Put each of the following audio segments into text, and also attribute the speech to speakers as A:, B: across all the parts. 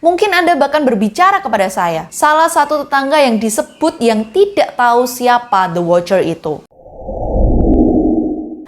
A: Mungkin Anda bahkan berbicara kepada saya, salah satu tetangga yang disebut yang tidak tahu siapa The Watcher itu.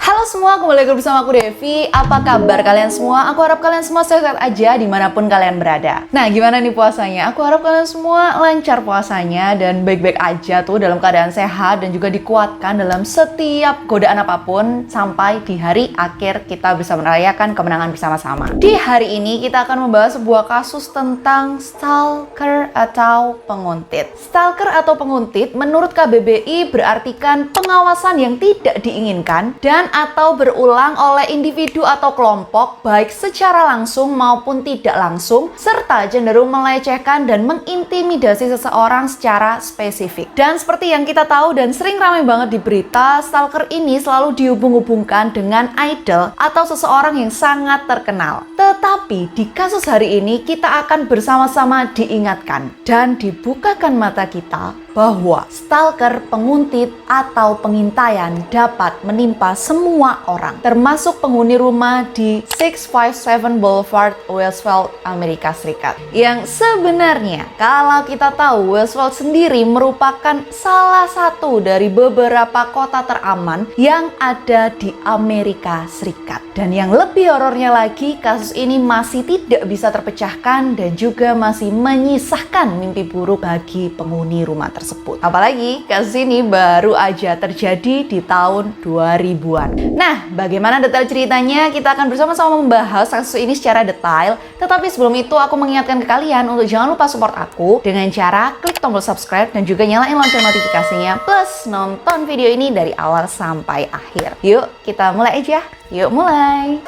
A: Halo semua, kembali lagi bersama aku Devi. Apa kabar kalian semua? Aku harap kalian semua sehat aja dimanapun kalian berada. Nah, gimana nih puasanya? Aku harap kalian semua lancar puasanya dan baik-baik aja tuh dalam keadaan sehat dan juga dikuatkan dalam setiap godaan apapun sampai di hari akhir kita bisa merayakan kemenangan bersama-sama. Di hari ini kita akan membahas sebuah kasus tentang stalker atau penguntit. Stalker atau penguntit menurut KBBI berartikan pengawasan yang tidak diinginkan dan atau berulang oleh individu atau kelompok baik secara langsung maupun tidak langsung serta cenderung melecehkan dan mengintimidasi seseorang secara spesifik. Dan seperti yang kita tahu dan sering ramai banget di berita, stalker ini selalu dihubung-hubungkan dengan idol atau seseorang yang sangat terkenal. Tetapi di kasus hari ini kita akan bersama-sama diingatkan dan dibukakan mata kita bahwa stalker, penguntit, atau pengintaian dapat menimpa semua orang, termasuk penghuni rumah di 657 Boulevard, Westfield, Amerika Serikat. Yang sebenarnya, kalau kita tahu, Westfield sendiri merupakan salah satu dari beberapa kota teraman yang ada di Amerika Serikat. Dan yang lebih horornya lagi, kasus ini masih tidak bisa terpecahkan dan juga masih menyisahkan mimpi buruk bagi penghuni rumah tersebut. Apalagi kasus ini baru aja terjadi di tahun 2000-an. Nah, bagaimana detail ceritanya? Kita akan bersama-sama membahas kasus ini secara detail. Tetapi sebelum itu aku mengingatkan ke kalian untuk jangan lupa support aku dengan cara klik tombol subscribe dan juga nyalain lonceng notifikasinya. Plus nonton video ini dari awal sampai akhir. Yuk, kita mulai aja. Yuk mulai!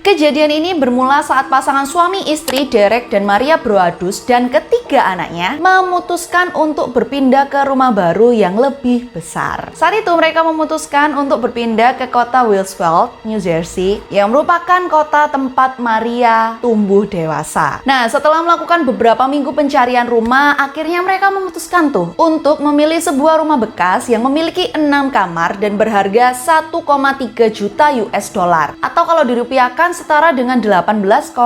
A: Kejadian ini bermula saat pasangan suami istri Derek dan Maria Broadus dan ketiga anaknya memutuskan untuk berpindah ke rumah baru yang lebih besar. Saat itu mereka memutuskan untuk berpindah ke kota Westfield, New Jersey, yang merupakan kota tempat Maria tumbuh dewasa. Nah, setelah melakukan beberapa minggu pencarian rumah, akhirnya mereka memutuskan untuk memilih sebuah rumah bekas yang memiliki 6 kamar dan berharga 1,3 juta US dollar atau kalau dirupiahkan setara dengan 18,5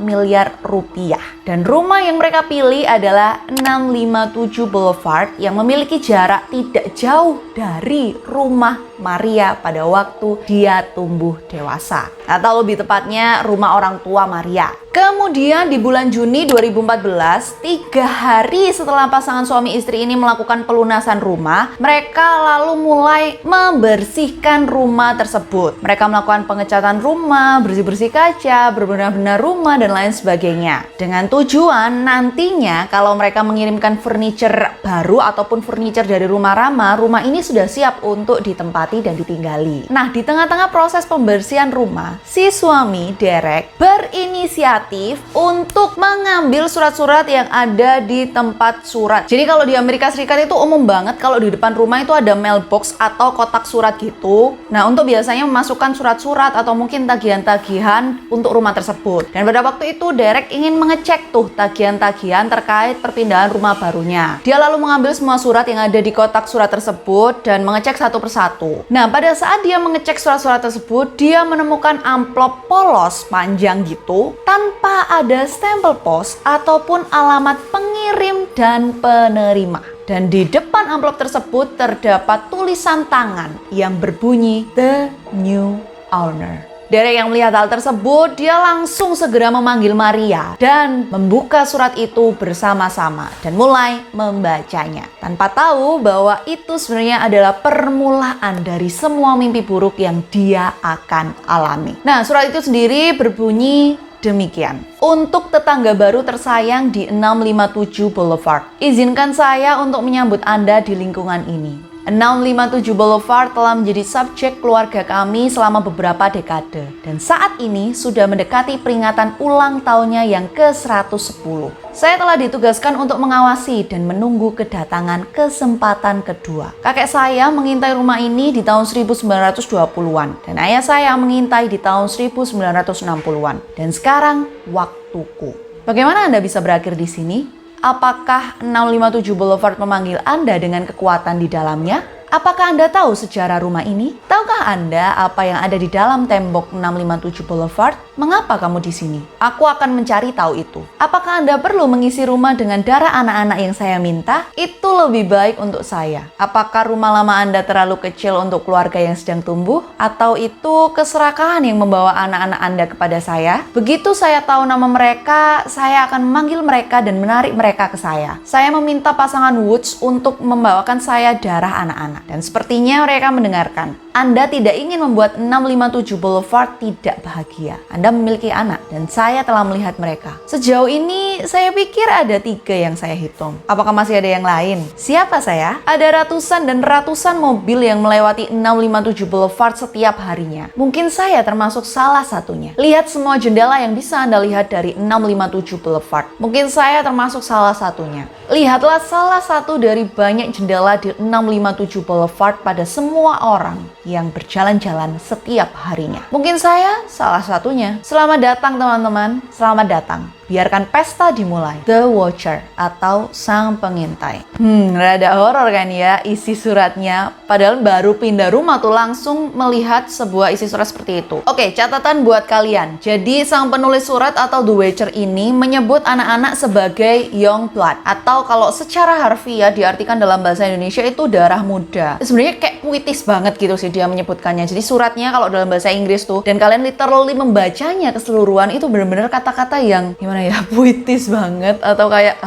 A: miliar rupiah. Dan rumah yang mereka pilih adalah 657 Boulevard yang memiliki jarak tidak jauh dari rumah Maria pada waktu dia tumbuh dewasa. Atau lebih tepatnya rumah orang tua Maria. Kemudian di bulan Juni 2014, 3 hari setelah pasangan suami istri ini melakukan pelunasan rumah, mereka lalu mulai membersihkan rumah tersebut. Mereka melakukan pengecatan rumah, bersih-bersih kaca, berbenah-benah rumah, dan lain sebagainya. Dengan tujuan nantinya kalau mereka mengirimkan furniture baru ataupun furniture dari rumah Rama, rumah ini sudah siap untuk ditempati dan ditinggali. Nah, di tengah-tengah proses pembersihan rumah, si suami Derek berinisiatif untuk mengambil surat-surat yang ada di tempat surat. Jadi kalau di Amerika Serikat itu umum banget kalau di depan rumah itu ada mailbox atau kotak surat gitu. Nah, untuk biasanya memasukkan surat-surat atau mungkin tagihan-tagihan untuk rumah tersebut. Dan pada waktu itu Derek ingin mengecek tagihan-tagihan terkait perpindahan rumah barunya. Dia lalu mengambil semua surat yang ada di kotak surat tersebut dan mengecek satu persatu. Nah, pada saat dia mengecek surat-surat tersebut, dia menemukan amplop polos panjang gitu tanpa ada stempel pos ataupun alamat pengirim dan penerima. Dan di depan amplop tersebut terdapat tulisan tangan yang berbunyi The New Owner. Derek yang melihat hal tersebut, dia langsung segera memanggil Maria dan membuka surat itu bersama-sama dan mulai membacanya. Tanpa tahu bahwa itu sebenarnya adalah permulaan dari semua mimpi buruk yang dia akan alami. Nah, surat itu sendiri berbunyi demikian. Untuk tetangga baru tersayang di 657 Boulevard, izinkan saya untuk menyambut Anda di lingkungan ini. 657 Boulevard telah menjadi subjek keluarga kami selama beberapa dekade dan saat ini sudah mendekati peringatan ulang tahunnya yang ke-110. Saya telah ditugaskan untuk mengawasi dan menunggu kedatangan kesempatan kedua. Kakek saya mengintai rumah ini di tahun 1920-an dan ayah saya mengintai di tahun 1960-an. Dan sekarang waktuku. Bagaimana Anda bisa berakhir di sini? Apakah 657 Boulevard memanggil Anda dengan kekuatan di dalamnya? Apakah Anda tahu sejarah rumah ini? Tahukah Anda apa yang ada di dalam tembok 657 Boulevard? Mengapa kamu di sini? Aku akan mencari tahu itu. Apakah Anda perlu mengisi rumah dengan darah anak-anak yang saya minta? Itu lebih baik untuk saya. Apakah rumah lama Anda terlalu kecil untuk keluarga yang sedang tumbuh? Atau itu keserakahan yang membawa anak-anak Anda kepada saya? Begitu saya tahu nama mereka, saya akan memanggil mereka dan menarik mereka ke saya. Saya meminta pasangan Woods untuk membawakan saya darah anak-anak. Dan sepertinya mereka mendengarkan. Anda tidak ingin membuat 657 Boulevard tidak bahagia. Anda memiliki anak dan saya telah melihat mereka. Sejauh ini saya pikir ada 3 yang saya hitung. Apakah masih ada yang lain? Siapa saya? Ada ratusan dan ratusan mobil yang melewati 657 Boulevard setiap harinya. Mungkin saya termasuk salah satunya. Lihat semua jendela yang bisa Anda lihat dari 657 Boulevard. Mungkin saya termasuk salah satunya. Lihatlah salah satu dari banyak jendela di 657 Boulevard pada semua orang yang berjalan-jalan setiap harinya. Mungkin saya salah satunya. Selamat datang teman-teman, selamat datang. Biarkan pesta dimulai. The Watcher atau Sang Pengintai. Rada horor kan ya isi suratnya. Padahal baru pindah rumah tuh langsung melihat sebuah isi surat seperti itu. Oke, catatan buat kalian. Jadi sang penulis surat atau The Watcher ini menyebut anak-anak sebagai young blood. Atau kalau secara harfiah diartikan dalam bahasa Indonesia itu darah muda. Sebenarnya kayak puitis banget gitu sih dia menyebutkannya. Jadi suratnya kalau dalam bahasa Inggris tuh, dan kalian literally membacanya keseluruhan, itu benar-benar kata-kata yang gimana ya, puitis banget. Atau kayak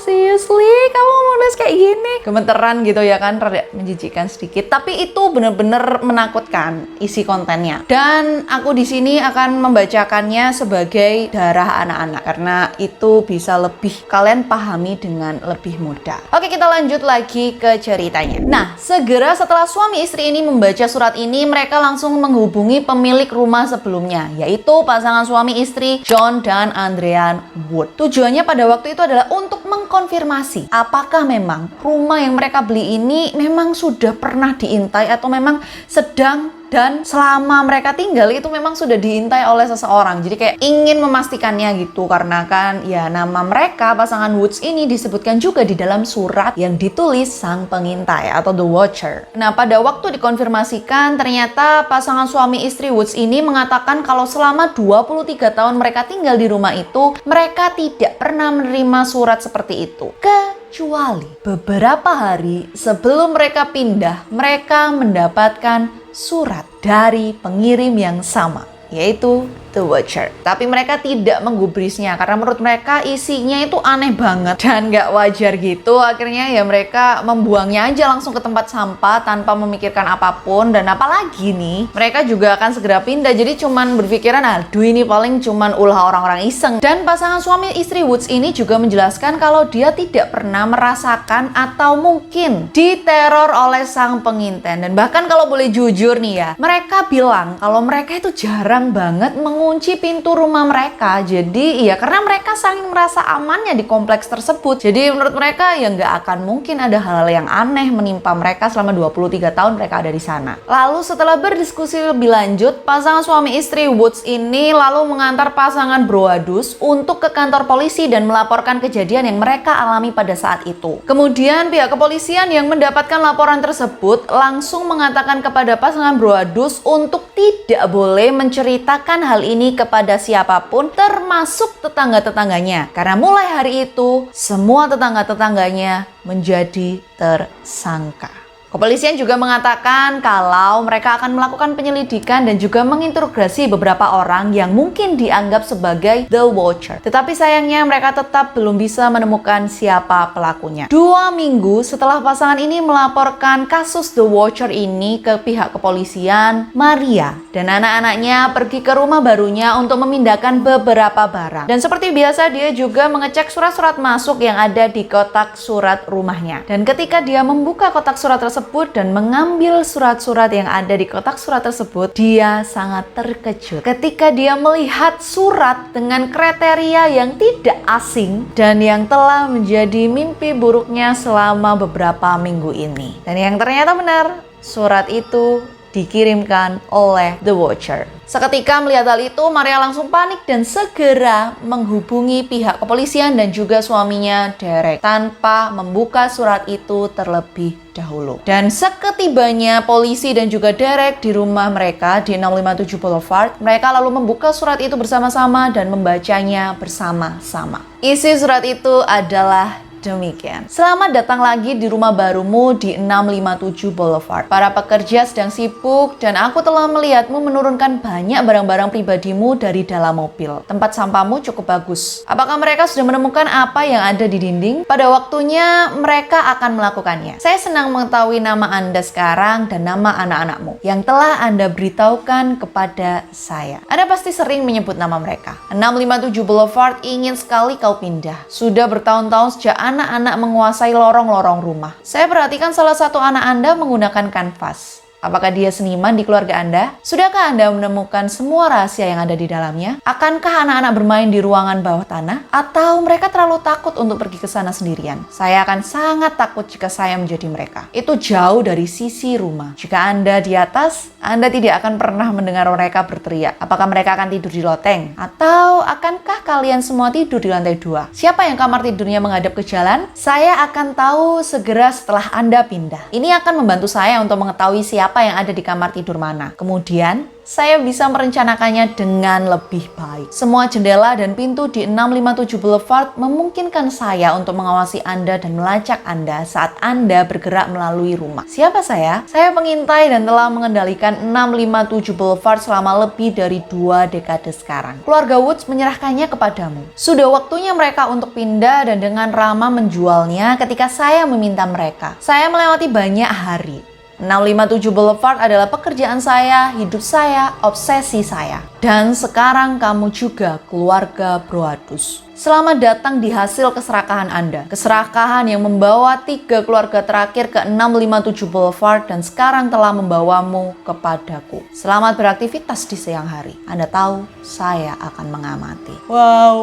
A: seriously kamu mau nulis kayak gini, gemeteran gitu ya kan, rada menjijikkan sedikit. Tapi itu benar-benar menakutkan isi kontennya. Dan aku di sini akan membacakannya sebagai darah anak-anak karena itu bisa lebih kalian pahami dengan lebih mudah. Oke, kita lanjut lagi ke ceritanya. Nah, segera setelah suami istri ini membaca surat ini, mereka langsung menghubungi pemilik rumah sebelumnya, yaitu pasangan suami istri John dan Andrean Wood. Tujuannya pada waktu itu adalah untuk mengkonfirmasi apakah memang rumah yang mereka beli ini memang sudah pernah diintai atau memang sedang dan selama mereka tinggal itu memang sudah diintai oleh seseorang. Jadi kayak ingin memastikannya gitu, karena kan ya nama mereka pasangan Woods ini disebutkan juga di dalam surat yang ditulis Sang Pengintai atau The Watcher. Nah, pada waktu dikonfirmasikan ternyata pasangan suami istri Woods ini mengatakan kalau selama 23 tahun mereka tinggal di rumah itu, mereka tidak pernah menerima surat seperti itu. Kecuali beberapa hari sebelum mereka pindah, mereka mendapatkan surat dari pengirim yang sama, yaitu The Watcher. Tapi mereka tidak menggubrisnya karena menurut mereka isinya itu aneh banget dan gak wajar gitu. Akhirnya ya mereka membuangnya aja langsung ke tempat sampah tanpa memikirkan apapun. Dan apalagi nih, mereka juga akan segera pindah. Jadi cuman berpikiran, aduh ini paling cuman ulah orang-orang iseng. Dan pasangan suami istri Woods ini juga menjelaskan kalau dia tidak pernah merasakan atau mungkin diteror oleh sang pengintai. Dan bahkan kalau boleh jujur nih ya, mereka bilang kalau mereka itu jarang banget mengunci pintu rumah mereka. Jadi ya karena mereka saking merasa amannya di kompleks tersebut. Jadi menurut mereka ya nggak akan mungkin ada hal-hal yang aneh menimpa mereka selama 23 tahun mereka ada di sana. Lalu setelah berdiskusi lebih lanjut, pasangan suami istri Woods ini lalu mengantar pasangan Broadus untuk ke kantor polisi dan melaporkan kejadian yang mereka alami pada saat itu. Kemudian pihak kepolisian yang mendapatkan laporan tersebut langsung mengatakan kepada pasangan Broadus untuk tidak boleh menceritakan hal ini kepada siapapun termasuk tetangga-tetangganya. Karena mulai hari itu semua tetangga-tetangganya menjadi tersangka. Kepolisian juga mengatakan kalau mereka akan melakukan penyelidikan dan juga menginterogasi beberapa orang yang mungkin dianggap sebagai The Watcher. Tetapi sayangnya mereka tetap belum bisa menemukan siapa pelakunya. 2 minggu setelah pasangan ini melaporkan kasus The Watcher ini ke pihak kepolisian, Maria dan anak-anaknya pergi ke rumah barunya untuk memindahkan beberapa barang. Dan seperti biasa dia juga mengecek surat-surat masuk yang ada di kotak surat rumahnya. Dan ketika dia membuka kotak surat tersebut dan mengambil surat-surat yang ada di kotak surat tersebut, dia sangat terkejut ketika dia melihat surat dengan kriteria yang tidak asing dan yang telah menjadi mimpi buruknya selama beberapa minggu ini. Dan yang ternyata benar, surat itu dikirimkan oleh The Watcher. Seketika melihat hal itu, Maria langsung panik dan segera menghubungi pihak kepolisian dan juga suaminya Derek tanpa membuka surat itu terlebih dahulu. Dan seketibanya polisi dan juga Derek di rumah mereka di 657 Boulevard, mereka lalu membuka surat itu bersama-sama dan membacanya bersama-sama. Isi surat itu adalah demikian. Selamat datang lagi di rumah barumu di 657 Boulevard. Para pekerja sedang sibuk dan aku telah melihatmu menurunkan banyak barang-barang pribadimu dari dalam mobil. Tempat sampahmu cukup bagus. Apakah mereka sudah menemukan apa yang ada di dinding? Pada waktunya mereka akan melakukannya. Saya senang mengetahui nama Anda sekarang dan nama anak-anakmu yang telah Anda beritahukan kepada saya. Anda pasti sering menyebut nama mereka. 657 Boulevard ingin sekali kau pindah. Sudah bertahun-tahun sejak anak-anak menguasai lorong-lorong rumah. Saya perhatikan salah satu anak Anda menggunakan kanvas. Apakah dia seniman di keluarga Anda? Sudahkah Anda menemukan semua rahasia yang ada di dalamnya? Akankah anak-anak bermain di ruangan bawah tanah? Atau mereka terlalu takut untuk pergi ke sana sendirian? Saya akan sangat takut jika saya menjadi mereka. Itu jauh dari sisi rumah. Jika Anda di atas, Anda tidak akan pernah mendengar mereka berteriak. Apakah mereka akan tidur di loteng? Atau akankah kalian semua tidur di lantai 2? Siapa yang kamar tidurnya menghadap ke jalan? Saya akan tahu segera setelah Anda pindah. Ini akan membantu saya untuk mengetahui siapa yang ada di kamar tidur mana. Kemudian, saya bisa merencanakannya dengan lebih baik. Semua jendela dan pintu di 657 Boulevard memungkinkan saya untuk mengawasi Anda dan melacak Anda saat Anda bergerak melalui rumah. Siapa saya? Saya pengintai dan telah mengendalikan 657 Boulevard selama lebih dari 2 dekade sekarang. Keluarga Woods menyerahkannya kepadamu. Sudah waktunya mereka untuk pindah dan dengan ramah menjualnya ketika saya meminta mereka. Saya melewati banyak hari. 657 Boulevard adalah pekerjaan saya, hidup saya, obsesi saya. Dan sekarang kamu juga keluarga Broadus. Selamat datang di hasil keserakahan Anda. Keserakahan yang membawa 3 keluarga terakhir ke 657 Boulevard dan sekarang telah membawamu kepadaku. Selamat beraktivitas di siang hari. Anda tahu, saya akan mengamati. Wow.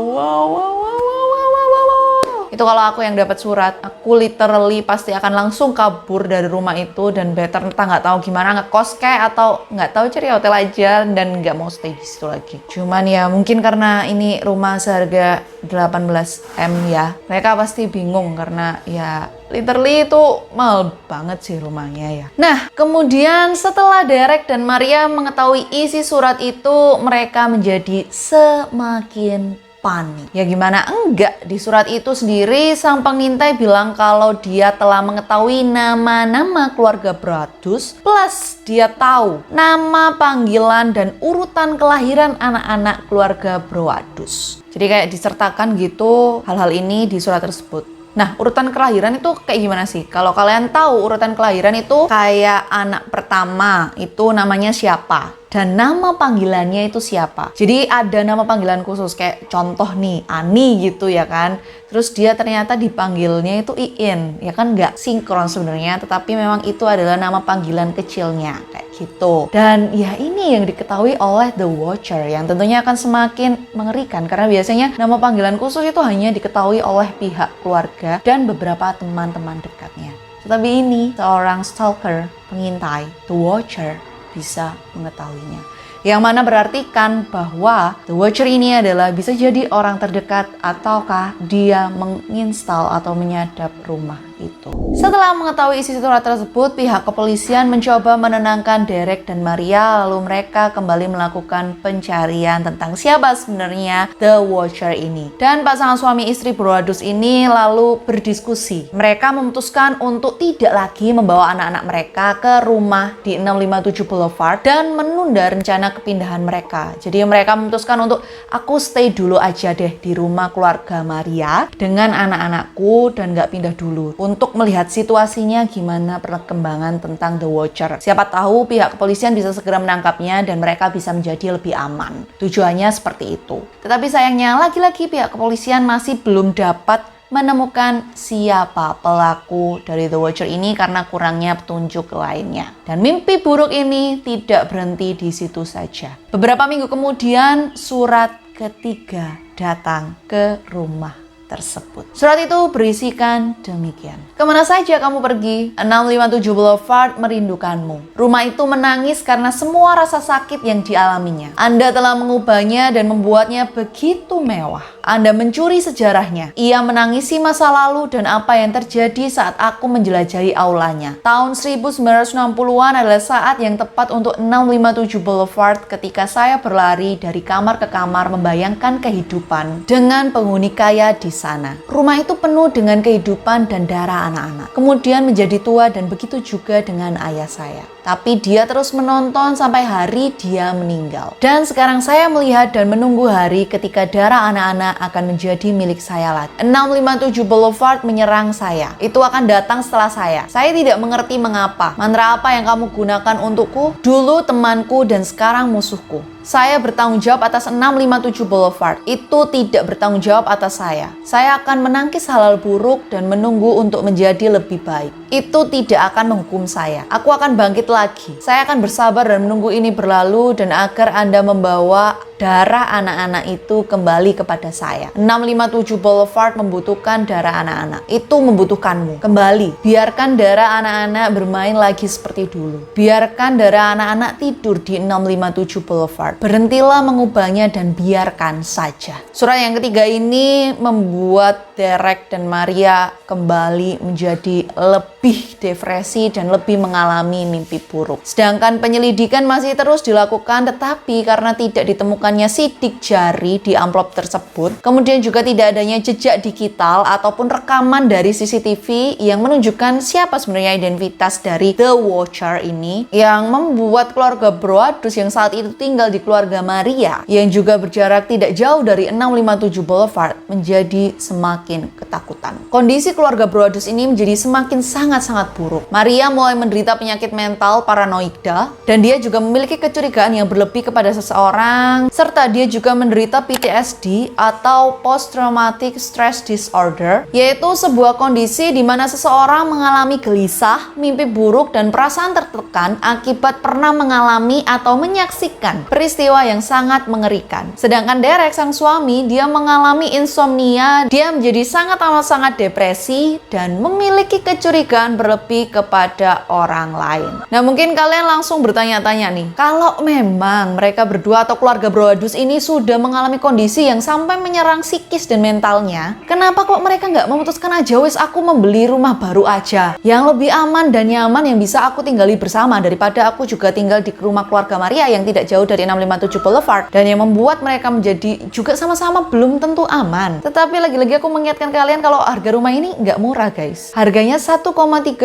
A: Itu kalau aku yang dapat surat, aku literally pasti akan langsung kabur dari rumah itu dan better entah nggak tahu gimana, ngekos kayak atau nggak tahu cari hotel aja dan nggak mau stay di situ lagi. Cuman ya mungkin karena ini rumah seharga 18 M ya, mereka pasti bingung karena ya literally itu mahal banget sih rumahnya ya. Nah, kemudian setelah Derek dan Maria mengetahui isi surat itu, mereka menjadi semakin panik. Ya gimana enggak, di surat itu sendiri sang pengintai bilang kalau dia telah mengetahui nama-nama keluarga Broadus plus dia tahu nama panggilan dan urutan kelahiran anak-anak keluarga Broadus. Jadi kayak disertakan gitu hal-hal ini di surat tersebut. Nah, urutan kelahiran itu kayak gimana sih? Kalau kalian tahu urutan kelahiran itu kayak anak pertama itu namanya siapa? Dan nama panggilannya itu siapa. Jadi ada nama panggilan khusus kayak contoh nih Ani gitu ya kan. Terus dia ternyata dipanggilnya itu Iin. Ya kan nggak sinkron sebenarnya, tetapi memang itu adalah nama panggilan kecilnya kayak gitu. Dan ya ini yang diketahui oleh The Watcher yang tentunya akan semakin mengerikan karena biasanya nama panggilan khusus itu hanya diketahui oleh pihak keluarga dan beberapa teman-teman dekatnya. Tetapi ini seorang stalker, pengintai, The Watcher bisa mengetahuinya. Yang mana berarti kan bahwa The Watcher ini adalah bisa jadi orang terdekat ataukah dia menginstal atau menyadap rumah itu. Setelah mengetahui isi surat tersebut, pihak kepolisian mencoba menenangkan Derek dan Maria, lalu mereka kembali melakukan pencarian tentang siapa sebenarnya The Watcher ini. Dan pasangan suami istri Broadus ini lalu berdiskusi. Mereka memutuskan untuk tidak lagi membawa anak-anak mereka ke rumah di 657 Boulevard dan menunda rencana kepindahan mereka. Jadi mereka memutuskan untuk aku stay dulu aja deh di rumah keluarga Maria dengan anak-anakku dan gak pindah dulu untuk melihat situasinya gimana perkembangan tentang The Watcher. Siapa tahu pihak kepolisian bisa segera menangkapnya dan mereka bisa menjadi lebih aman. Tujuannya seperti itu. Tetapi sayangnya lagi-lagi pihak kepolisian masih belum dapat menemukan siapa pelaku dari The Watcher ini karena kurangnya petunjuk lainnya. Dan mimpi buruk ini tidak berhenti di situ saja. Beberapa minggu kemudian surat ketiga datang ke rumah tersebut. Surat itu berisikan demikian. Kemana saja kamu pergi? 657 Boulevard merindukanmu. Rumah itu menangis karena semua rasa sakit yang dialaminya. Anda telah mengubahnya dan membuatnya begitu mewah. Anda mencuri sejarahnya. Ia menangisi masa lalu dan apa yang terjadi saat aku menjelajahi aulanya. Tahun 1960-an adalah saat yang tepat untuk 657 Boulevard ketika saya berlari dari kamar ke kamar membayangkan kehidupan dengan penghuni kaya di sana. Rumah itu penuh dengan kehidupan dan darah anak-anak. Kemudian menjadi tua dan begitu juga dengan ayah saya. Tapi dia terus menonton sampai hari dia meninggal. Dan sekarang saya melihat dan menunggu hari ketika darah anak-anak akan menjadi milik saya lagi. 657 Boulevard menyerang saya. Itu akan datang setelah saya. Saya tidak mengerti mengapa. Mantra apa yang kamu gunakan untukku? Dulu temanku dan sekarang musuhku. Saya bertanggung jawab atas 657 Boulevard. Itu tidak bertanggung jawab atas saya. Saya akan menangkis hal-hal buruk dan menunggu untuk menjadi lebih baik. Itu tidak akan menghukum saya. Aku akan bangkit lagi. Saya akan bersabar dan menunggu ini berlalu dan agar Anda membawa darah anak-anak itu kembali kepada saya. 657 Boulevard membutuhkan darah anak-anak. Itu membutuhkanmu. Kembali. Biarkan darah anak-anak bermain lagi seperti dulu. Biarkan darah anak-anak tidur di 657 Boulevard. Berhentilah mengubahnya dan biarkan saja. Surat yang ketiga ini membuat Derek dan Maria kembali menjadi lebih depresi dan lebih mengalami mimpi buruk. Sedangkan penyelidikan masih terus dilakukan, tetapi karena tidak ditemukannya sidik jari di amplop tersebut, kemudian juga tidak adanya jejak digital ataupun rekaman dari CCTV yang menunjukkan siapa sebenarnya identitas dari The Watcher ini, yang membuat keluarga Broadus yang saat itu tinggal di keluarga Maria yang juga berjarak tidak jauh dari 657 Boulevard menjadi semakin ketakutan. Kondisi keluarga Broadus ini menjadi semakin sangat-sangat buruk. Maria mulai menderita penyakit mental paranoida dan dia juga memiliki kecurigaan yang berlebih kepada seseorang, serta dia juga menderita PTSD atau Post Traumatic Stress Disorder, yaitu sebuah kondisi di mana seseorang mengalami gelisah, mimpi buruk dan perasaan tertekan akibat pernah mengalami atau menyaksikan peristiwa yang sangat mengerikan. Sedangkan Derek sang suami, dia mengalami insomnia, dia menjadi sangat depresi dan memiliki kecurigaan berlebih kepada orang lain. Nah, mungkin kalian langsung bertanya-tanya nih, kalau memang mereka berdua atau keluarga Broadus ini sudah mengalami kondisi yang sampai menyerang psikis dan mentalnya, kenapa kok mereka nggak memutuskan aja, wes aku membeli rumah baru aja yang lebih aman dan nyaman yang bisa aku tinggali bersama daripada aku juga tinggal di rumah keluarga Maria yang tidak jauh dari 657 Boulevard, dan yang membuat mereka menjadi juga sama-sama belum tentu aman. Tetapi lagi-lagi aku mengingatkan kalian kalau harga rumah ini nggak murah guys. Harganya 1,3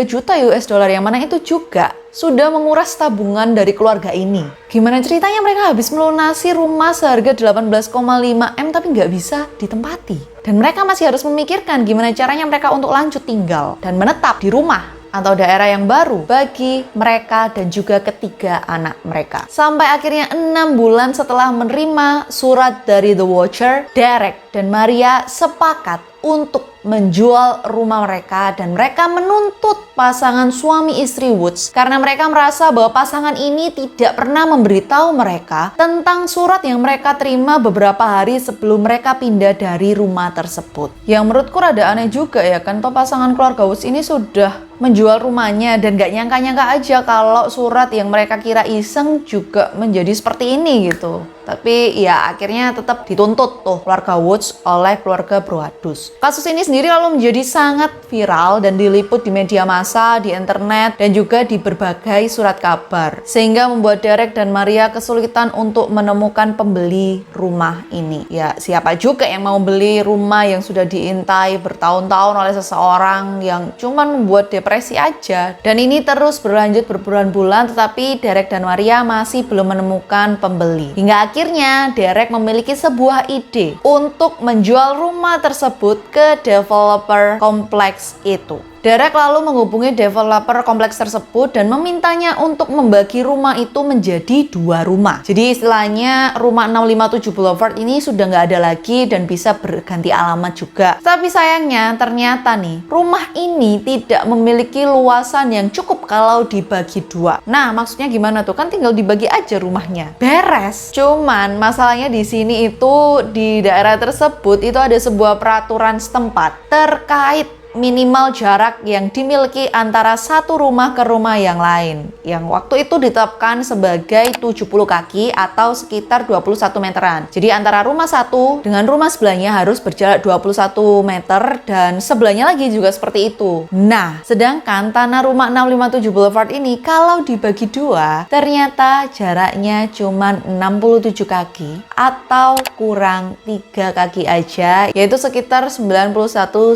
A: juta US dollar, yang mana itu juga sudah menguras tabungan dari keluarga ini. Gimana ceritanya mereka habis melunasi rumah seharga 18,5 M tapi nggak bisa ditempati. Dan mereka masih harus memikirkan gimana caranya mereka untuk lanjut tinggal dan menetap di rumah atau daerah yang baru bagi mereka dan juga ketiga anak mereka. Sampai akhirnya 6 bulan setelah menerima surat dari The Watcher, Derek dan Maria sepakat untuk menjual rumah mereka dan mereka menuntut pasangan suami istri Woods karena mereka merasa bahwa pasangan ini tidak pernah memberitahu mereka tentang surat yang mereka terima beberapa hari sebelum mereka pindah dari rumah tersebut. Yang menurutku rada aneh juga ya kan, toh pasangan keluarga Woods ini sudah menjual rumahnya dan gak nyangka-nyangka aja kalau surat yang mereka kira iseng juga menjadi seperti ini gitu. Tapi ya akhirnya tetap dituntut tuh keluarga Woods oleh keluarga Broadus. Kasus ini sendiri lalu menjadi sangat viral dan diliput di media massa, di internet, dan juga di berbagai surat kabar. Sehingga membuat Derek dan Maria kesulitan untuk menemukan pembeli rumah ini. Ya siapa juga yang mau beli rumah yang sudah diintai bertahun-tahun oleh seseorang yang cuman membuat depresi aja. Dan ini terus berlanjut berbulan-bulan, tetapi Derek dan Maria masih belum menemukan pembeli. Hingga akhirnya Derek memiliki sebuah ide untuk menjual rumah tersebut ke developer kompleks itu. Derek lalu menghubungi developer kompleks tersebut dan memintanya untuk membagi rumah itu menjadi 2 rumah. Jadi istilahnya rumah 657 Boulevard ini sudah nggak ada lagi dan bisa berganti alamat juga. Tapi sayangnya ternyata nih, rumah ini tidak memiliki luasan yang cukup kalau dibagi 2. Nah, maksudnya gimana tuh? Kan tinggal dibagi aja rumahnya. Beres. Cuman masalahnya di sini itu di daerah tersebut itu ada sebuah peraturan setempat terkait minimal jarak yang dimiliki antara satu rumah ke rumah yang lain, yang waktu itu ditetapkan sebagai 70 kaki atau sekitar 21 meteran. Jadi antara rumah satu dengan rumah sebelahnya harus berjarak 21 meter dan sebelahnya lagi juga seperti itu. Nah, sedangkan tanah rumah 657 Boulevard ini kalau dibagi 2 ternyata jaraknya cuma 67 kaki atau kurang 3 kaki aja, yaitu sekitar 91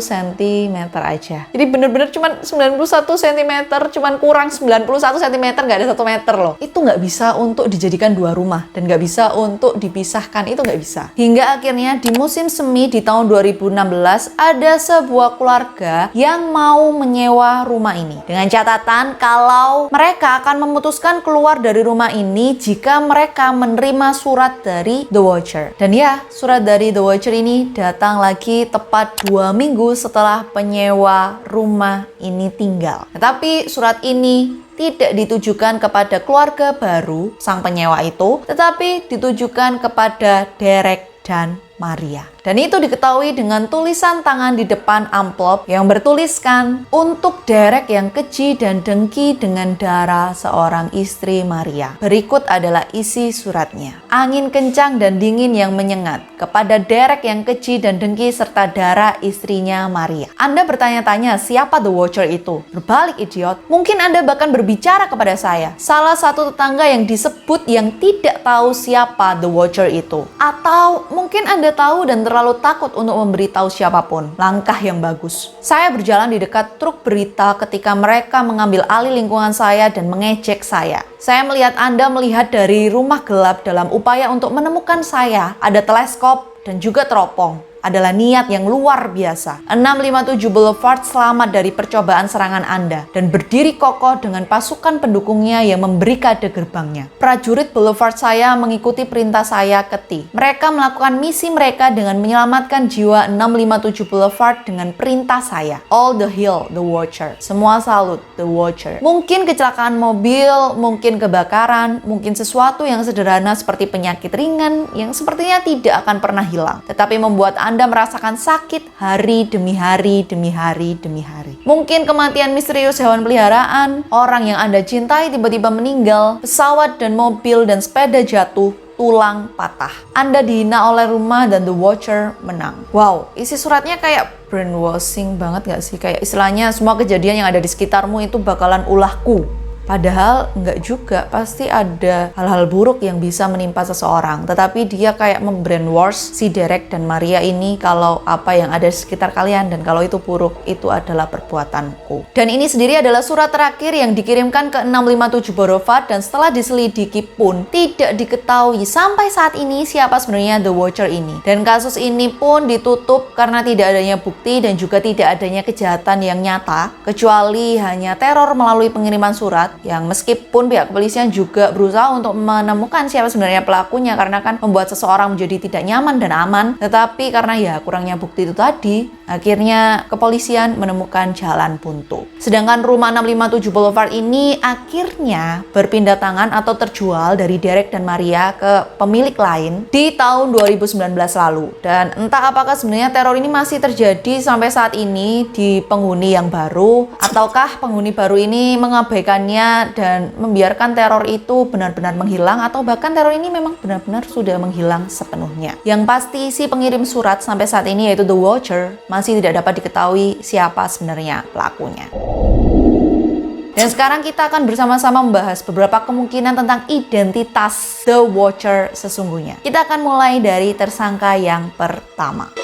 A: cm aja. Jadi bener-bener cuman 91 cm, cuman kurang 91 cm, nggak ada 1 meter loh. Itu nggak bisa untuk dijadikan 2 rumah dan nggak bisa untuk dipisahkan, itu nggak bisa. Hingga akhirnya di musim semi di tahun 2016 ada sebuah keluarga yang mau menyewa rumah ini dengan catatan kalau mereka akan memutuskan keluar dari rumah ini jika mereka menerima surat dari The Watcher. Dan ya, surat dari The Watcher ini datang lagi tepat 2 minggu setelah penyewa rumah ini tinggal. Tapi surat ini tidak ditujukan kepada keluarga baru sang penyewa itu, tetapi ditujukan kepada Derek dan Maria. Dan itu diketahui dengan tulisan tangan di depan amplop yang bertuliskan untuk Derek yang keji dan dengki dengan darah seorang istri Maria. Berikut adalah isi suratnya. Angin kencang dan dingin yang menyengat kepada Derek yang keji dan dengki serta darah istrinya Maria. Anda bertanya-tanya siapa The Watcher itu? Berbalik idiot. Mungkin Anda bahkan berbicara kepada saya, salah satu tetangga yang disebut yang tidak tahu siapa The Watcher itu. Atau mungkin Anda tahu dan terlalu takut untuk memberitahu siapapun. Langkah yang bagus. Saya berjalan di dekat truk berita ketika mereka mengambil alih lingkungan saya dan mengejek saya. Saya melihat Anda melihat dari rumah gelap dalam upaya untuk menemukan saya. Ada teleskop dan juga teropong. Adalah niat yang luar biasa. 657 Boulevard selamat dari percobaan serangan Anda dan berdiri kokoh dengan pasukan pendukungnya yang memberi kode gerbangnya. Prajurit Boulevard saya mengikuti perintah saya ketik. Mereka melakukan misi mereka dengan menyelamatkan jiwa 657 Boulevard dengan perintah saya. All the hill, The Watcher. Semua salut, The Watcher. Mungkin kecelakaan mobil, mungkin kebakaran, mungkin sesuatu yang sederhana seperti penyakit ringan yang sepertinya tidak akan pernah hilang. Tetapi membuat Anda merasakan sakit hari demi hari demi hari demi hari. Mungkin kematian misterius hewan peliharaan, orang yang Anda cintai tiba-tiba meninggal, pesawat dan mobil dan sepeda jatuh, tulang patah. Anda dihina oleh rumah dan The Watcher menang. Wow, isi suratnya kayak brainwashing banget gak sih? Kayak istilahnya semua kejadian yang ada di sekitarmu itu bakalan ulahku. Padahal enggak juga, pasti ada hal-hal buruk yang bisa menimpa seseorang. Tetapi dia kayak membrainwash si Derek dan Maria ini kalau apa yang ada di sekitar kalian dan kalau itu buruk, itu adalah perbuatanku. Dan ini sendiri adalah surat terakhir yang dikirimkan ke 657 Boulevard dan setelah diselidiki pun tidak diketahui sampai saat ini siapa sebenarnya The Watcher ini. Dan kasus ini pun ditutup karena tidak adanya bukti dan juga tidak adanya kejahatan yang nyata, kecuali hanya teror melalui pengiriman surat yang meskipun pihak kepolisian juga berusaha untuk menemukan siapa sebenarnya pelakunya karena kan membuat seseorang menjadi tidak nyaman dan aman, tetapi karena ya kurangnya bukti itu tadi, akhirnya kepolisian menemukan jalan buntu. Sedangkan rumah 657 Boulevard ini akhirnya berpindah tangan atau terjual dari Derek dan Maria ke pemilik lain di tahun 2019 lalu. Dan entah apakah sebenarnya teror ini masih terjadi sampai saat ini di penghuni yang baru, ataukah penghuni baru ini mengabaikannya dan membiarkan teror itu benar-benar menghilang, atau bahkan teror ini memang benar-benar sudah menghilang sepenuhnya. Yang pasti si pengirim surat sampai saat ini yaitu The Watcher masih tidak dapat diketahui siapa sebenarnya pelakunya. Dan sekarang kita akan bersama-sama membahas beberapa kemungkinan tentang identitas The Watcher sesungguhnya. Kita akan mulai dari tersangka yang pertama.